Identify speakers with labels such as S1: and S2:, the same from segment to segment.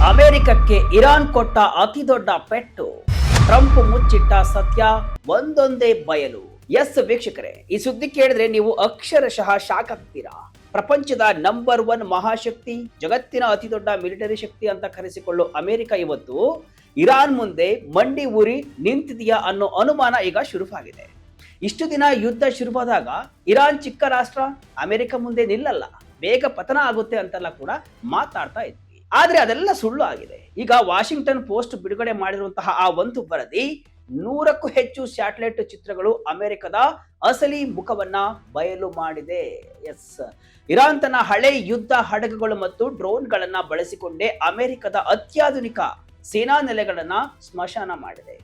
S1: ಅಮೆರಿಕಕ್ಕೆ ಇರಾನ್ ಕೊಟ್ಟ ಅತಿ ದೊಡ್ಡ ಪೆಟ್ಟು, ಟ್ರಂಪ್ ಮುಚ್ಚಿಟ್ಟ ಸತ್ಯ ಒಂದೊಂದೇ ಬಯಲು. ಎಸ್ ವೀಕ್ಷಕರೇ, ಈ ಸುದ್ದಿ ಕೇಳಿದ್ರೆ ನೀವು ಅಕ್ಷರಶಃ ಶಾಕ್ ಆಗ್ತೀರಾ. ಪ್ರಪಂಚದ ನಂಬರ್ 1 ಮಹಾಶಕ್ತಿ, ಜಗತ್ತಿನ ಅತಿ ದೊಡ್ಡ ಮಿಲಿಟರಿ ಶಕ್ತಿ ಅಂತ ಕರೆಸಿಕೊಳ್ಳೋ ಅಮೆರಿಕ ಇವತ್ತು ಇರಾನ್ ಮುಂದೆ ಮಂಡಿ ಊರಿ ನಿಂತಿದೆಯಾ ಅನ್ನೋ ಅನುಮಾನ ಈಗ ಶುರುವಾಗಿದೆ. ಇಷ್ಟು ದಿನ ಯುದ್ಧ ಶುರುವಾದಾಗ ಇರಾನ್ ಚಿಕ್ಕ ರಾಷ್ಟ್ರ, ಅಮೆರಿಕ ಮುಂದೆ ನಿಲ್ಲಲ್ಲ, ಬೇಗ ಪತನ ಆಗುತ್ತೆ ಅಂತೆಲ್ಲ ಕೂಡ ಮಾತಾಡ್ತಾ ಇದ್ವಿ. ಆದ್ರೆ ಅದೆಲ್ಲ ಸುಳ್ಳು ಆಗಿದೆ. ಈಗ ವಾಷಿಂಗ್ಟನ್ ಪೋಸ್ಟ್ ಬಿಡುಗಡೆ ಮಾಡಿರುವಂತಹ ಆ ಒಂದು ವರದಿ 100ಕ್ಕೂ ಹೆಚ್ಚು ಸ್ಯಾಟಲೈಟ್ ಚಿತ್ರಗಳು ಅಮೆರಿಕದ ಅಸಲಿ ಮುಖವನ್ನ ಬಯಲು ಮಾಡಿದೆ. ಎಸ್, ಇರಾನ್ ತನ್ನ ಹಳೆ ಯುದ್ಧ ಹಡಗುಗಳು ಮತ್ತು ಡ್ರೋನ್ಗಳನ್ನ ಬಳಸಿಕೊಂಡೇ ಅಮೆರಿಕದ ಅತ್ಯಾಧುನಿಕ ಸೇನಾ ನೆಲೆಗಳನ್ನ ಸ್ಮಶಾನ ಮಾಡಿದೆ.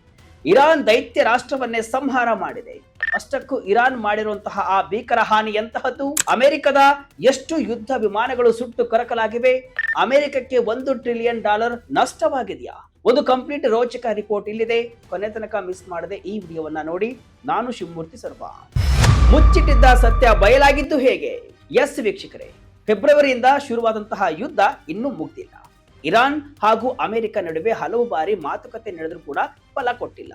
S1: ಇರಾನ್ ದೈತ್ಯ ರಾಷ್ಟ್ರವನ್ನೇ ಸಂಹಾರ ಮಾಡಿದೆ. ಅಷ್ಟಕ್ಕೂ ಇರಾನ್ ಮಾಡಿರುವಂತಹ ಆ ಭೀಕರ ಹಾನಿ ಎಂತಹದ್ದು? ಅಮೆರಿಕದ ಎಷ್ಟು ಯುದ್ಧ ವಿಮಾನಗಳು ಸುಟ್ಟು ಕರಕಲಾಗಿವೆ? ಅಮೆರಿಕಕ್ಕೆ $1 ಟ್ರಿಲಿಯನ್ ನಷ್ಟವಾಗಿದೆಯಾ? ಒಂದು ಕಂಪ್ಲೀಟ್ ರೋಚಕ ರಿಪೋರ್ಟ್ ಇಲ್ಲಿದೆ. ಕೊನೆ ತನಕ ಮಿಸ್ ಮಾಡದೆ ಈ ವಿಡಿಯೋವನ್ನ ನೋಡಿ. ನಾನು ಶಿವಮೂರ್ತಿ ಸರ್ವ. ಮುಚ್ಚಿಟ್ಟಿದ್ದ ಸತ್ಯ ಬಯಲಾಗಿದ್ದು ಹೇಗೆ? ಎಸ್ ವೀಕ್ಷಕರೇ, ಫೆಬ್ರವರಿಯಿಂದ ಶುರುವಾದಂತಹ ಯುದ್ಧ ಇನ್ನೂ ಮುಗ್ದಿಲ್ಲ. ಇರಾನ್ ಹಾಗೂ ಅಮೆರಿಕ ನಡುವೆ ಹಲವು ಬಾರಿ ಮಾತುಕತೆ ನಡೆದರೂ ಕೂಡ ಫಲ ಕೊಟ್ಟಿಲ್ಲ.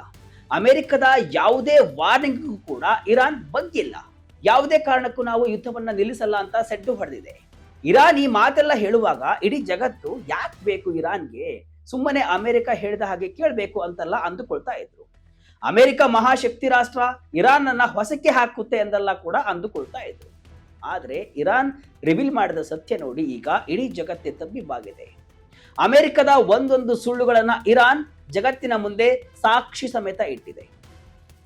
S1: ಅಮೆರಿಕದ ಯಾವುದೇ ವಾರ್ನಿಂಗ್ ಕೂಡ ಇರಾನ್ ಬಗ್ಗಿಲ್ಲ. ಯಾವುದೇ ಕಾರಣಕ್ಕೂ ನಾವು ಯುದ್ಧವನ್ನ ನಿಲ್ಲಿಸಲ್ಲ ಅಂತ ಸೆಡ್ಡು ಹೊಡೆದಿದೆ. ಇರಾನ್ ಈ ಮಾತೆಲ್ಲ ಹೇಳುವಾಗ ಇಡೀ ಜಗತ್ತು ಯಾಕೆ ಬೇಕು ಇರಾನ್ಗೆ, ಸುಮ್ಮನೆ ಅಮೆರಿಕ ಹೇಳಿದ ಹಾಗೆ ಕೇಳಬೇಕು ಅಂತೆಲ್ಲ ಅಂದುಕೊಳ್ತಾ ಇದ್ರು. ಅಮೆರಿಕ ಮಹಾಶಕ್ತಿ ರಾಷ್ಟ್ರ ಇರಾನ್ ಅನ್ನ ಹೊಸಕ್ಕೆ ಹಾಕುತ್ತೆ ಎಂದೆಲ್ಲ ಕೂಡ ಅಂದುಕೊಳ್ತಾ ಇದ್ರು. ಆದ್ರೆ ಇರಾನ್ ರಿವೀಲ್ ಮಾಡಿದ ಸತ್ಯ ನೋಡಿ ಈಗ ಇಡೀ ಜಗತ್ತೇ ತಬ್ಬಿಬ್ಬಾಗಿದೆ. ಅಮೆರಿಕದ ಒಂದೊಂದು ಸುಳ್ಳುಗಳನ್ನ ಇರಾನ್ ಜಗತ್ತಿನ ಮುಂದೆ ಸಾಕ್ಷಿ ಸಮೇತ ಇಟ್ಟಿದೆ.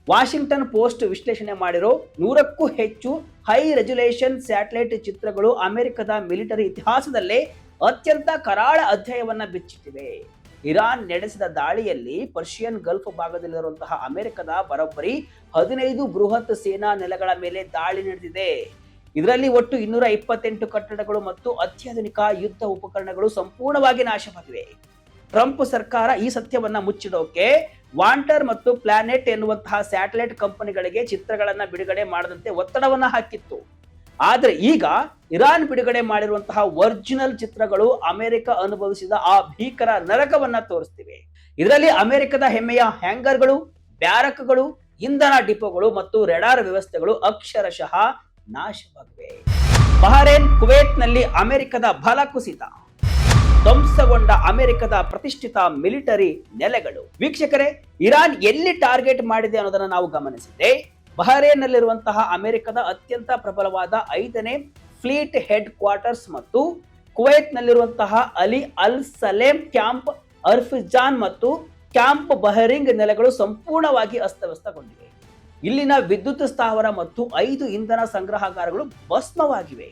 S1: ವಾಷಿಂಗ್ಟನ್ ಪೋಸ್ಟ್ ವಿಶ್ಲೇಷಣೆ ಮಾಡಿರೋ 100ಕ್ಕೂ ಹೆಚ್ಚು ಹೈ ರೆಸಲ್ಯೂಷನ್ ಸ್ಯಾಟಲೈಟ್ ಚಿತ್ರಗಳು ಅಮೆರಿಕದ ಮಿಲಿಟರಿ ಇತಿಹಾಸದಲ್ಲೇ ಅತ್ಯಂತ ಕರಾಳ ಅಧ್ಯಾಯವನ್ನ ಬಿಚ್ಚಿಟ್ಟಿವೆ. ಇರಾನ್ ನಡೆಸಿದ ದಾಳಿಯಲ್ಲಿ ಪರ್ಷಿಯನ್ ಗಲ್ಫ್ ಭಾಗದಲ್ಲಿರುವಂತಹ ಅಮೆರಿಕದ ಬರೋಬ್ಬರಿ 15 ಬೃಹತ್ ಸೇನಾ ನೆಲೆಗಳ ಮೇಲೆ ದಾಳಿ ನಡೆದಿದೆ. ಇದರಲ್ಲಿ ಒಟ್ಟು 228 ಕಟ್ಟಡಗಳು ಮತ್ತು ಅತ್ಯಾಧುನಿಕ ಯುದ್ಧ ಉಪಕರಣಗಳು ಸಂಪೂರ್ಣವಾಗಿ ನಾಶವಾಗಿವೆ. ಟ್ರಂಪ್ ಸರ್ಕಾರ ಈ ಸತ್ಯವನ್ನ ಮುಚ್ಚಿಡೋಕೆ ವಾಂಟರ್ ಮತ್ತು ಪ್ಲಾನೆಟ್ ಎನ್ನುವಂತಹ ಸ್ಯಾಟಲೈಟ್ ಕಂಪನಿಗಳಿಗೆ ಚಿತ್ರಗಳನ್ನ ಬಿಡುಗಡೆ ಮಾಡದಂತೆ ಒತ್ತಡವನ್ನ ಹಾಕಿತ್ತು. ಆದ್ರೆ ಈಗ ಇರಾನ್ ಬಿಡುಗಡೆ ಮಾಡಿರುವಂತಹ ಒರಿಜಿನಲ್ ಚಿತ್ರಗಳು ಅಮೆರಿಕ ಅನುಭವಿಸಿದ ಆ ಭೀಕರ ನರಕವನ್ನ ತೋರಿಸ್ತಿವೆ. ಇದರಲ್ಲಿ ಅಮೆರಿಕದ ಹೆಮ್ಮೆಯ ಹ್ಯಾಂಗರ್ಗಳು, ಬ್ಯಾರಕ್ಗಳು, ಇಂಧನ ಡಿಪೋಗಳು ಮತ್ತು ರೆಡಾರ್ ವ್ಯವಸ್ಥೆಗಳು ಅಕ್ಷರಶಃ ನಾಶವಾಗಿವೆ. ಬಹರೇನ್, ಕುವೈತ್ ನಲ್ಲಿ ಅಮೆರಿಕದ ಬಲ ಕುಸಿತ, ಧ್ವಂಸಗೊಂಡ ಅಮೆರಿಕದ ಪ್ರತಿಷ್ಠಿತ ಮಿಲಿಟರಿ ನೆಲೆಗಳು. ವೀಕ್ಷಕರೇ, ಇರಾನ್ ಎಲ್ಲಿ ಟಾರ್ಗೆಟ್ ಮಾಡಿದೆ ಅನ್ನೋದನ್ನ ನಾವು ಗಮನಿಸಿದ್ರೆ ಬಹರೇನ್ ನಲ್ಲಿರುವಂತಹ ಅಮೆರಿಕದ ಅತ್ಯಂತ ಪ್ರಬಲವಾದ 5ನೇ ಫ್ಲೀಟ್ ಹೆಡ್ ಕ್ವಾರ್ಟರ್ಸ್ ಮತ್ತು ಕುವೈತ್ ನಲ್ಲಿರುವಂತಹ ಅಲಿ ಅಲ್ ಸಲೇಮ್ ಕ್ಯಾಂಪ್, ಅರ್ಫಿಜಾನ್ ಮತ್ತು ಕ್ಯಾಂಪ್ ಬಹರಿಂಗ್ ನೆಲೆಗಳು ಸಂಪೂರ್ಣವಾಗಿ ಅಸ್ತವ್ಯಸ್ತಗೊಂಡಿವೆ. ಇಲ್ಲಿನ ವಿದ್ಯುತ್ ಸ್ಥಾವರ ಮತ್ತು 5 ಇಂಧನ ಸಂಗ್ರಹಾಗಾರಗಳು ಭಸ್ಮವಾಗಿವೆ.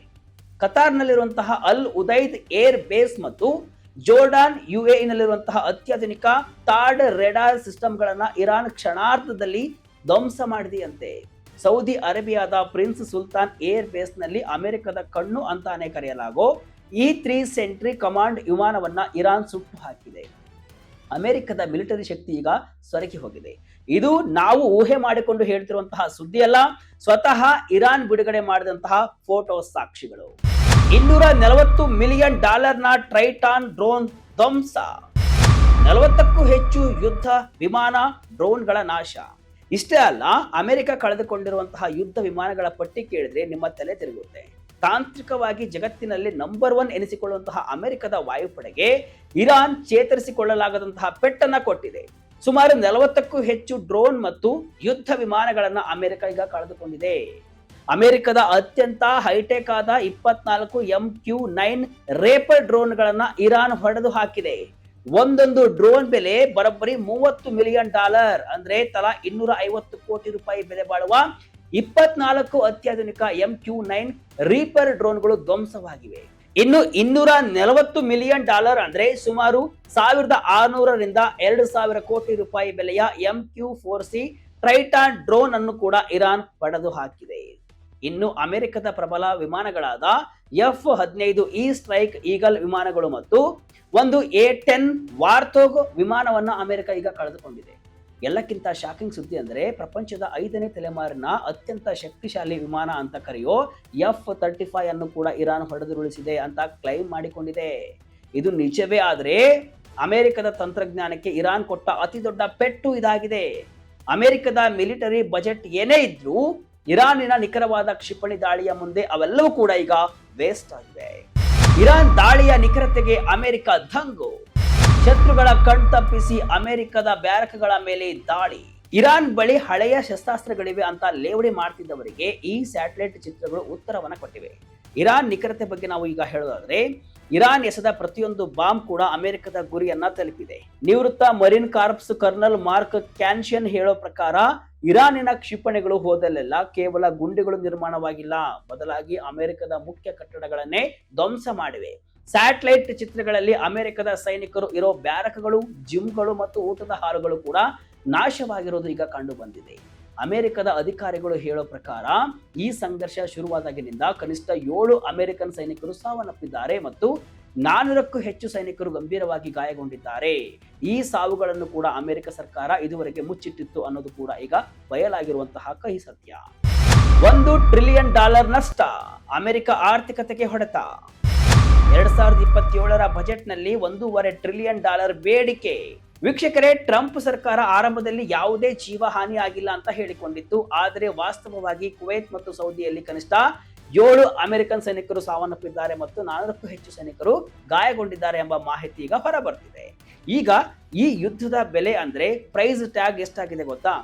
S1: ಕತಾರ್ನಲ್ಲಿರುವಂತಹ ಅಲ್ ಉದೈದ್ ಏರ್ ಬೇಸ್ ಮತ್ತು ಜೋರ್ಡಾನ್ UAE ನಲ್ಲಿರುವಂತಹ ಅತ್ಯಾಧುನಿಕ ತಾಡ್ ರೆಡಾರ್ ಸಿಸ್ಟಮ್ಗಳನ್ನ ಇರಾನ್ ಕ್ಷಣಾರ್ಧದಲ್ಲಿ ಧ್ವಂಸ ಮಾಡಿದೆಯಂತೆ. ಸೌದಿ ಅರೇಬಿಯಾದ ಪ್ರಿನ್ಸ್ ಸುಲ್ತಾನ್ ಏರ್ ಬೇಸ್ ನಲ್ಲಿ ಅಮೆರಿಕದ ಕಣ್ಣು ಅಂತಾನೆ ಕರೆಯಲಾಗೋ E-3 ಸೆಂಟ್ರಿ ಕಮಾಂಡ್ ವಿಮಾನವನ್ನ ಇರಾನ್ ಸುಟ್ಟು ಹಾಕಿದೆ. ಅಮೆರಿಕದ ಮಿಲಿಟರಿ ಶಕ್ತಿ ಈಗ ಸೊರಗಿ ಹೋಗಿದೆ. ಇದು ನಾವು ಊಹೆ ಮಾಡಿಕೊಂಡು ಹೇಳ್ತಿರುವಂತಹ ಸುದ್ದಿ ಅಲ್ಲ, ಸ್ವತಃ ಇರಾನ್ ಬಿಡುಗಡೆ ಮಾಡಿದಂತಹ ಫೋಟೋ ಸಾಕ್ಷಿಗಳು. $240 ಮಿಲಿಯನ್ ಟ್ರೈಟಾನ್ ಡ್ರೋನ್ ಧ್ವಂಸ, 40ಕ್ಕೂ ಹೆಚ್ಚು ಯುದ್ಧ ವಿಮಾನ ಡ್ರೋನ್ಗಳ ನಾಶ. ಇಷ್ಟೇ ಅಲ್ಲ, ಅಮೆರಿಕ ಕಳೆದುಕೊಂಡಿರುವಂತಹ ಯುದ್ಧ ವಿಮಾನಗಳ ಪಟ್ಟಿ ಕೇಳಿದ್ರೆ ನಿಮ್ಮ ತಲೆ ತಿರುಗುತ್ತೆ. ತಾಂತ್ರಿಕವಾಗಿ ಜಗತ್ತಿನಲ್ಲಿ ನಂಬರ್ 1 ಎನಿಸಿಕೊಳ್ಳುವಂತಹ ಅಮೆರಿಕದ ವಾಯುಪಡೆಗೆ ಇರಾನ್ ಚೇತರಿಸಿಕೊಳ್ಳಲಾಗದಂತಹ ಪೆಟ್ಟನ್ನ ಕೊಟ್ಟಿದೆ. ಸುಮಾರು 40ಕ್ಕೂ ಹೆಚ್ಚು ಡ್ರೋನ್ ಮತ್ತು ಯುದ್ಧ ವಿಮಾನಗಳನ್ನ ಅಮೆರಿಕ ಈಗ ಕಳೆದುಕೊಂಡಿದೆ. ಅಮೆರಿಕದ ಅತ್ಯಂತ ಹೈಟೆಕ್ ಆದ 24 MQ-9 ರೇಪರ್ ಡ್ರೋನ್ಗಳನ್ನ ಇರಾನ್ ಹೊಡೆದು ಹಾಕಿದೆ. ಒಂದೊಂದು ಡ್ರೋನ್ ಬೆಲೆ ಬರೋಬ್ಬರಿ $30 ಮಿಲಿಯನ್, ಅಂದ್ರೆ ತಲಾ 250 ಕೋಟಿ ರೂಪಾಯಿ ಬೆಲೆ ಬಾಳುವ 24 ಅತ್ಯಾಧುನಿಕ MQ-9 ರೀಪರ್ ಡ್ರೋನ್ಗಳು ಧ್ವಂಸವಾಗಿವೆ. ಇನ್ನು $240 ಮಿಲಿಯನ್, ಅಂದ್ರೆ ಸುಮಾರು 1600 ರಿಂದ 2000 ಕೋಟಿ ರೂಪಾಯಿ ಬೆಲೆಯ MQ-4C ಟ್ರೈಟಾನ್ ಡ್ರೋನ್ ಅನ್ನು ಕೂಡ ಇರಾನ್ ಪಡೆದು ಹಾಕಿದೆ. ಇನ್ನು ಅಮೆರಿಕದ ಪ್ರಬಲ ವಿಮಾನಗಳಾದ F-15E ಸ್ಟ್ರೈಕ್ ಈಗಲ್ ವಿಮಾನಗಳು ಮತ್ತು ಒಂದು A-10 ವಾರ್ಥೋಗ್ ವಿಮಾನವನ್ನ ಅಮೆರಿಕ ಈಗ ಕಳೆದುಕೊಂಡಿದೆ. ಎಲ್ಲಕ್ಕಿಂತ ಶಾಕಿಂಗ್ ಸುದ್ದಿ ಅಂದ್ರೆ ಪ್ರಪಂಚದ 5ನೇ ತಲೆಮಾರಿನ ಅತ್ಯಂತ ಶಕ್ತಿಶಾಲಿ ವಿಮಾನ ಅಂತ ಕರೆಯೋ F-35 ಅನ್ನು ಕೂಡ ಇರಾನ್ ಹೊಡೆದುರುಳಿಸಿದೆ ಅಂತ ಕ್ಲೈಮ್ ಮಾಡಿಕೊಂಡಿದೆ. ಇದು ನಿಜವೇ ಆದ್ರೆ ಅಮೆರಿಕದ ತಂತ್ರಜ್ಞಾನಕ್ಕೆ ಇರಾನ್ ಕೊಟ್ಟ ಅತಿ ದೊಡ್ಡ ಪೆಟ್ಟು ಇದಾಗಿದೆ. ಅಮೆರಿಕದ ಮಿಲಿಟರಿ ಬಜೆಟ್ ಏನೇ ಇದ್ರೂ ಇರಾನಿನ ನಿಖರವಾದ ಕ್ಷಿಪಣಿ ದಾಳಿಯ ಮುಂದೆ ಅವೆಲ್ಲವೂ ಕೂಡ ಈಗ ವೇಸ್ಟ್ ಆಗಿವೆ. ಇರಾನ್ ದಾಳಿಯ ನಿಖರತೆಗೆ ಅಮೆರಿಕ ದಂಗು. ಶತ್ರುಗಳ ಕಣ್ತಪ್ಪಿಸಿ ಅಮೆರಿಕದ ಬ್ಯಾರಕ್ಗಳ ಮೇಲೆ ದಾಳಿ. ಇರಾನ್ ಬಳಿ ಹಳೆಯ ಶಸ್ತ್ರಾಸ್ತ್ರಗಳಿವೆ ಅಂತ ಲೇವಡಿ ಮಾಡ್ತಿದ್ದವರಿಗೆ ಈ ಸ್ಯಾಟಲೈಟ್ ಚಿತ್ರಗಳು ಉತ್ತರವನ್ನ ಕೊಟ್ಟಿವೆ. ಇರಾನ್ ನಿಖರತೆ ಬಗ್ಗೆ ನಾವು ಈಗ ಹೇಳೋದಾದ್ರೆ, ಇರಾನ್ ಎಸೆದ ಪ್ರತಿಯೊಂದು ಬಾಂಬ್ ಕೂಡ ಅಮೆರಿಕದ ಗುರಿಯನ್ನ ತಲುಪಿದೆ. ನಿವೃತ್ತ ಮರೀನ್ ಕಾರ್ಪ್ಸ್ ಕರ್ನಲ್ ಮಾರ್ಕ್ ಕ್ಯಾನ್ಶಿಯನ್ ಹೇಳೋ ಪ್ರಕಾರ, ಇರಾನಿನ ಕ್ಷಿಪಣಿಗಳು ಹೋದಲ್ಲೆಲ್ಲ ಕೇವಲ ಗುಂಡಿಗಳು ನಿರ್ಮಾಣವಾಗಿಲ್ಲ, ಬದಲಾಗಿ ಅಮೆರಿಕದ ಮುಖ್ಯ ಕಟ್ಟಡಗಳನ್ನೇ ಧ್ವಂಸ ಮಾಡಿವೆ. ಸ್ಯಾಟಲೈಟ್ ಚಿತ್ರಗಳಲ್ಲಿ ಅಮೆರಿಕದ ಸೈನಿಕರು ಇರೋ ಬ್ಯಾರಕ್ಗಳು, ಜಿಮ್ಗಳು ಮತ್ತು ಊಟದ ಹಾಲುಗಳು ಕೂಡ ನಾಶವಾಗಿರೋದು ಈಗ ಕಂಡು ಬಂದಿದೆ. ಅಮೆರಿಕದ ಅಧಿಕಾರಿಗಳು ಹೇಳೋ ಪ್ರಕಾರ ಈ ಸಂಘರ್ಷ ಶುರುವಾದಾಗಿನಿಂದ ಕನಿಷ್ಠ 7 ಅಮೆರಿಕನ್ ಸೈನಿಕರು ಸಾವನ್ನಪ್ಪಿದ್ದಾರೆ ಮತ್ತು 400ಕ್ಕೂ ಹೆಚ್ಚು ಸೈನಿಕರು ಗಂಭೀರವಾಗಿ ಗಾಯಗೊಂಡಿದ್ದಾರೆ. ಈ ಸಾವುಗಳನ್ನು ಕೂಡ ಅಮೆರಿಕ ಸರ್ಕಾರ ಇದುವರೆಗೆ ಮುಚ್ಚಿಟ್ಟಿತ್ತು ಅನ್ನೋದು ಕೂಡ ಈಗ ಬಯಲಾಗಿರುವಂತಹ ಕಹಿ ಸತ್ಯ. $1 ಟ್ರಿಲಿಯನ್ ನಷ್ಟ, ಅಮೆರಿಕ ಆರ್ಥಿಕತೆಗೆ ಹೊಡೆತ. 2027ರ ಬಜೆಟ್ನಲ್ಲಿ $1.5 ಟ್ರಿಲಿಯನ್ ಬೇಡಿಕೆ. ವೀಕ್ಷಕರೇ, ಟ್ರಂಪ್ ಸರ್ಕಾರ ಆರಂಭದಲ್ಲಿ ಯಾವುದೇ ಜೀವಹಾನಿ ಆಗಿಲ್ಲ ಅಂತ ಹೇಳಿಕೊಂಡಿತ್ತು. ಆದರೆ ವಾಸ್ತವವಾಗಿ ಕುವೈತ್ ಮತ್ತು ಸೌದಿಯಲ್ಲಿ ಕನಿಷ್ಠ 7 ಅಮೆರಿಕನ್ ಸೈನಿಕರು ಸಾವನ್ನಪ್ಪಿದ್ದಾರೆ ಮತ್ತು 400ಕ್ಕೂ ಹೆಚ್ಚು ಸೈನಿಕರು ಗಾಯಗೊಂಡಿದ್ದಾರೆ ಎಂಬ ಮಾಹಿತಿ ಈಗ ಹೊರಬರ್ತಿದೆ. ಈಗ ಈ ಯುದ್ಧದ ಬೆಲೆ ಅಂದ್ರೆ ಪ್ರೈಸ್ ಟ್ಯಾಗ್ ಎಷ್ಟಾಗಿದೆ ಗೊತ್ತಾ?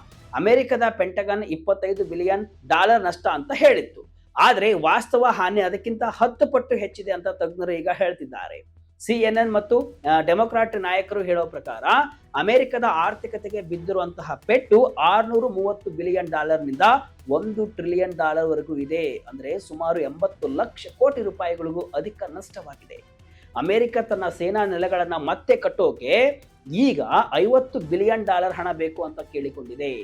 S1: ಅಮೆರಿಕದ ಪೆಂಟಗನ್ $25 ಬಿಲಿಯನ್ ನಷ್ಟ ಅಂತ ಹೇಳಿತ್ತು. ಆದ್ರೆ ವಾಸ್ತವ ಹಾನಿ ಅದಕ್ಕಿಂತ 10 ಪಟ್ಟು ಹೆಚ್ಚಿದೆ ಅಂತ ತಜ್ಞರು ಈಗ ಹೇಳ್ತಿದ್ದಾರೆ. CNN ಮತ್ತು ಡೆಮೊಕ್ರಾಟ್ ನಾಯಕರು ಹೇಳೋ ಪ್ರಕಾರ ಅಮೆರಿಕದ ಆರ್ಥಿಕತೆಗೆ ಬಿದ್ದಿರುವಂತಹ ಪೆಟ್ಟು $630 ಬಿಲಿಯನ್ ನಿಂದ $1 ಟ್ರಿಲಿಯನ್ ವರೆಗೂ ಇದೆ. ಅಂದ್ರೆ ಸುಮಾರು 80 ಲಕ್ಷ ಕೋಟಿ ರೂಪಾಯಿಗಳಿಗೂ ಅಧಿಕ ನಷ್ಟವಾಗಿದೆ. ಅಮೆರಿಕ ತನ್ನ ಸೇನಾ ನೆಲೆಗಳನ್ನ ಮತ್ತೆ ಕಟ್ಟೋಕೆ ಈಗ $50 ಬಿಲಿಯನ್ ಹಣ ಬೇಕು ಅಂತ ಕೇಳಿಕೊಂಡಿದೆ.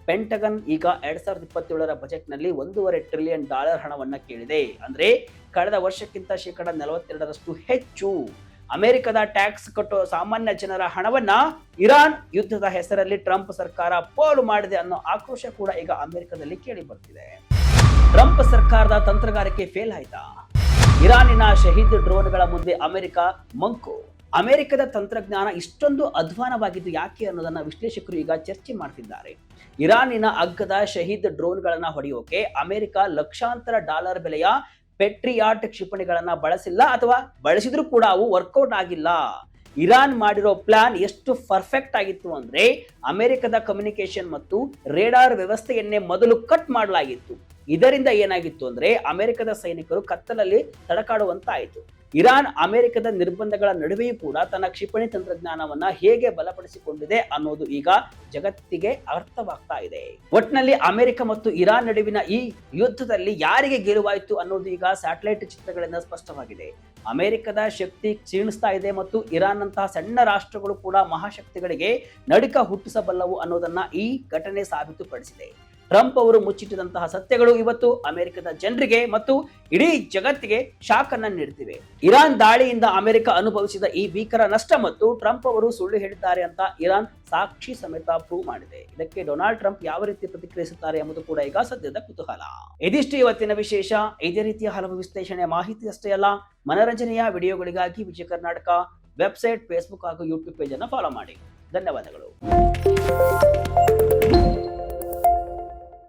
S1: ಪೆಂಟಗನ್ ಈಗ 2027ರ ಬಜೆಟ್ನಲ್ಲಿ $1.5 ಟ್ರಿಲಿಯನ್ ಹಣವನ್ನ ಕೇಳಿದೆ. ಅಂದ್ರೆ ಕಳೆದ ವರ್ಷಕ್ಕಿಂತ -42% ಹೆಚ್ಚು. ಅಮೆರಿಕದ ಟ್ಯಾಕ್ಸ್ ಕಟ್ಟೋ ಸಾಮಾನ್ಯ ಜನರ ಹಣವನ್ನ ಇರಾನ್ ಯುದ್ಧದ ಹೆಸರಲ್ಲಿ ಟ್ರಂಪ್ ಸರ್ಕಾರ ಪೋಲು ಮಾಡಿದೆ ಅನ್ನೋ ಆಕ್ರೋಶ ಕೂಡ ಈಗ ಅಮೆರಿಕದಲ್ಲಿ ಕೇಳಿ ಬರ್ತಿದೆ. ಟ್ರಂಪ್ ಸರ್ಕಾರದ ತಂತ್ರಗಾರಿಕೆ ಫೇಲ್ ಆಯ್ತಾ? ಇರಾನಿನ ಶಹೀದ್ ಡ್ರೋನ್ಗಳ ಮುಂದೆ ಅಮೆರಿಕ ಮಂಕು. ಅಮೆರಿಕದ ತಂತ್ರಜ್ಞಾನ ಇಷ್ಟೊಂದು ಅಧ್ವಾನವಾಗಿದ್ದು ಯಾಕೆ ಅನ್ನೋದನ್ನ ವಿಶ್ಲೇಷಕರು ಈಗ ಚರ್ಚೆ ಮಾಡ್ತಿದ್ದಾರೆ. ಇರಾನಿನ ಅಗ್ಗದ ಶಹೀದ್ ಡ್ರೋನ್ಗಳನ್ನ ಹೊಡೆಯೋಕೆ ಅಮೆರಿಕ ಲಕ್ಷಾಂತರ ಡಾಲರ್ ಬೆಲೆಯ ಪೆಟ್ರಿಯಾಟ್ ಕ್ಷಿಪಣಿಗಳನ್ನ ಬಳಸಿಲ್ಲ, ಅಥವಾ ಬಳಸಿದ್ರೂ ಕೂಡ ಅವು ವರ್ಕೌಟ್ ಆಗಿಲ್ಲ. ಇರಾನ್ ಮಾಡಿರೋ ಪ್ಲಾನ್ ಎಷ್ಟು ಪರ್ಫೆಕ್ಟ್ ಆಗಿತ್ತು ಅಂದ್ರೆ, ಅಮೆರಿಕದ ಕಮ್ಯುನಿಕೇಶನ್ ಮತ್ತು ರೇಡಾರ್ ವ್ಯವಸ್ಥೆಯನ್ನೇ ಮೊದಲು ಕಟ್ ಮಾಡಲಾಗಿತ್ತು. ಇದರಿಂದ ಏನಾಗಿತ್ತು ಅಂದ್ರೆ, ಅಮೆರಿಕದ ಸೈನಿಕರು ಕತ್ತಲಲ್ಲಿ ತಡಕಾಡುವಂತಾಯಿತು. ಇರಾನ್ ಅಮೆರಿಕದ ನಿರ್ಬಂಧಗಳ ನಡುವೆಯೂ ಕೂಡ ತನ್ನ ಕ್ಷಿಪಣಿ ತಂತ್ರಜ್ಞಾನವನ್ನ ಹೇಗೆ ಬಲಪಡಿಸಿಕೊಂಡಿದೆ ಅನ್ನೋದು ಈಗ ಜಗತ್ತಿಗೆ ಅರ್ಥವಾಗ್ತಾ ಇದೆ. ಒಟ್ನಲ್ಲಿ ಅಮೆರಿಕ ಮತ್ತು ಇರಾನ್ ನಡುವಿನ ಈ ಯುದ್ಧದಲ್ಲಿ ಯಾರಿಗೆ ಗೆಲುವಾಯಿತು ಅನ್ನೋದು ಈಗ ಸ್ಯಾಟಲೈಟ್ ಚಿತ್ರಗಳಿಂದ ಸ್ಪಷ್ಟವಾಗಿದೆ. ಅಮೆರಿಕದ ಶಕ್ತಿ ಕ್ಷೀಣಿಸ್ತಾ ಇದೆ ಮತ್ತು ಇರಾನ್ ನಂತಹ ಸಣ್ಣ ರಾಷ್ಟ್ರಗಳು ಕೂಡ ಮಹಾಶಕ್ತಿಗಳಿಗೆ ನಡುಕ ಹುಟ್ಟಿಸಬಲ್ಲವು ಅನ್ನೋದನ್ನ ಈ ಘಟನೆ ಸಾಬೀತುಪಡಿಸಿದೆ. ಟ್ರಂಪ್ ಅವರು ಮುಚ್ಚಿಟ್ಟಿದಂತಹ ಸತ್ಯಗಳು ಇವತ್ತು ಅಮೆರಿಕದ ಜನರಿಗೆ ಮತ್ತು ಇಡೀ ಜಗತ್ತಿಗೆ ಶಾಕ್ ಅನ್ನ ನೀಡುತ್ತಿವೆ. ಇರಾನ್ ದಾಳಿಯಿಂದ ಅಮೆರಿಕ ಅನುಭವಿಸಿದ ಈ ಭೀಕರ ನಷ್ಟ ಮತ್ತು ಟ್ರಂಪ್ ಅವರು ಸುಳ್ಳು ಹೇಳಿದ್ದಾರೆ ಅಂತ ಇರಾನ್ ಸಾಕ್ಷಿ ಸಮೇತ ಪ್ರೂವ್ ಮಾಡಿದೆ. ಇದಕ್ಕೆ ಡೊನಾಲ್ಡ್ ಟ್ರಂಪ್ ಯಾವ ರೀತಿ ಪ್ರತಿಕ್ರಿಯಿಸುತ್ತಾರೆ ಎಂಬುದು ಕೂಡ ಈಗ ಸದ್ಯದ ಕುತೂಹಲ. ಇದಿಷ್ಟು ಇವತ್ತಿನ ವಿಶೇಷ. ಇದೇ ರೀತಿಯ ಹಲವು ವಿಶ್ಲೇಷಣೆ ಮಾಹಿತಿ ಅಷ್ಟೇ ಅಲ್ಲ, ಮನರಂಜನೆಯ ವಿಡಿಯೋಗಳಿಗಾಗಿ ವಿಜಯ ಕರ್ನಾಟಕ ವೆಬ್ಸೈಟ್, ಫೇಸ್ಬುಕ್ ಹಾಗೂ ಯೂಟ್ಯೂಬ್ ಪೇಜ್ ಅನ್ನು ಫಾಲೋ ಮಾಡಿ. ಧನ್ಯವಾದಗಳು.